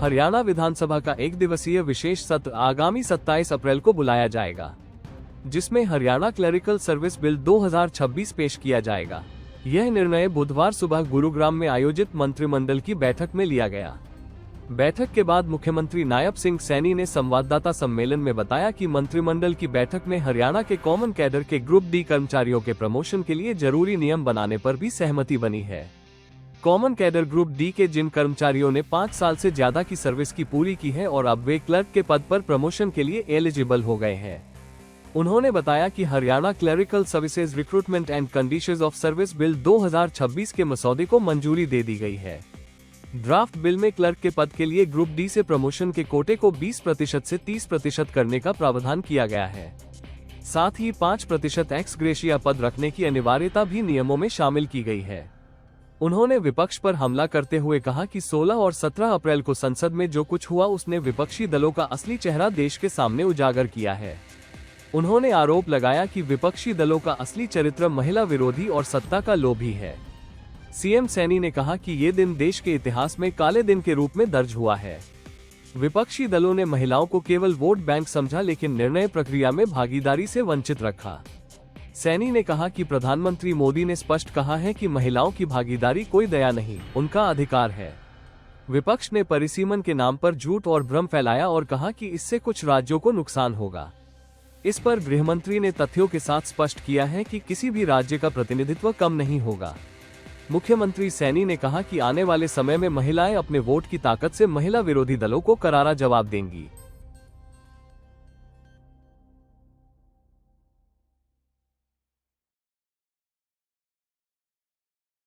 हरियाणा विधानसभा का एक दिवसीय विशेष सत्र आगामी 27 अप्रैल को बुलाया जाएगा, जिसमें हरियाणा क्लरिकल सर्विस बिल 2026 पेश किया जाएगा। यह निर्णय बुधवार सुबह गुरुग्राम में आयोजित मंत्रिमंडल की बैठक में लिया गया। बैठक के बाद मुख्यमंत्री नायब सिंह सैनी ने संवाददाता सम्मेलन में बताया कि मंत्रिमंडल की बैठक में हरियाणा के कॉमन कैडर के ग्रुप डी कर्मचारियों के प्रमोशन के लिए जरूरी नियम बनाने पर भी सहमति बनी है। कॉमन कैडर ग्रुप डी के जिन कर्मचारियों ने 5 साल से ज्यादा की सर्विस की पूरी की है और अब वे क्लर्क के पद पर प्रमोशन के लिए एलिजिबल हो गए हैं। उन्होंने बताया कि Haryana clerical services recruitment and conditions of service bill 2026 के मसौदे को मंजूरी दे दी गई है। ड्राफ्ट बिल में क्लर्क के पद के लिए ग्रुप डी से प्रमोशन के कोटे को 20% से 30% करने का प्रावधान किया गया है। साथ ही 5% एक्स ग्रेशिया पद रखने की अनिवार्यता भी नियमों में शामिल की गई है। उन्होंने विपक्ष पर हमला करते हुए कहा कि 16 और 17 अप्रैल को संसद में जो कुछ हुआ उसने विपक्षी दलों का असली चेहरा देश के सामने उजागर किया है। उन्होंने आरोप लगाया कि विपक्षी दलों का असली चरित्र महिला विरोधी और सत्ता का लोभी है। सीएम सैनी ने कहा कि ये दिन देश के इतिहास में काले दिन के रूप में दर्ज हुआ है। विपक्षी दलों ने महिलाओं को केवल वोट बैंक समझा, लेकिन निर्णय प्रक्रिया में भागीदारी से वंचित रखा। सैनी ने कहा कि प्रधानमंत्री मोदी ने स्पष्ट कहा है कि महिलाओं की भागीदारी कोई दया नहीं, उनका अधिकार है। विपक्ष ने परिसीमन के नाम पर झूठ और भ्रम फैलाया और कहा कि इससे कुछ राज्यों को नुकसान होगा। इस पर गृहमंत्री ने तथ्यों के साथ स्पष्ट किया है कि किसी भी राज्य का प्रतिनिधित्व कम नहीं होगा। मुख्यमंत्री सैनी ने कहा कि आने वाले समय में महिलाएं अपने वोट की ताकत से महिला विरोधी दलों को करारा जवाब देंगी।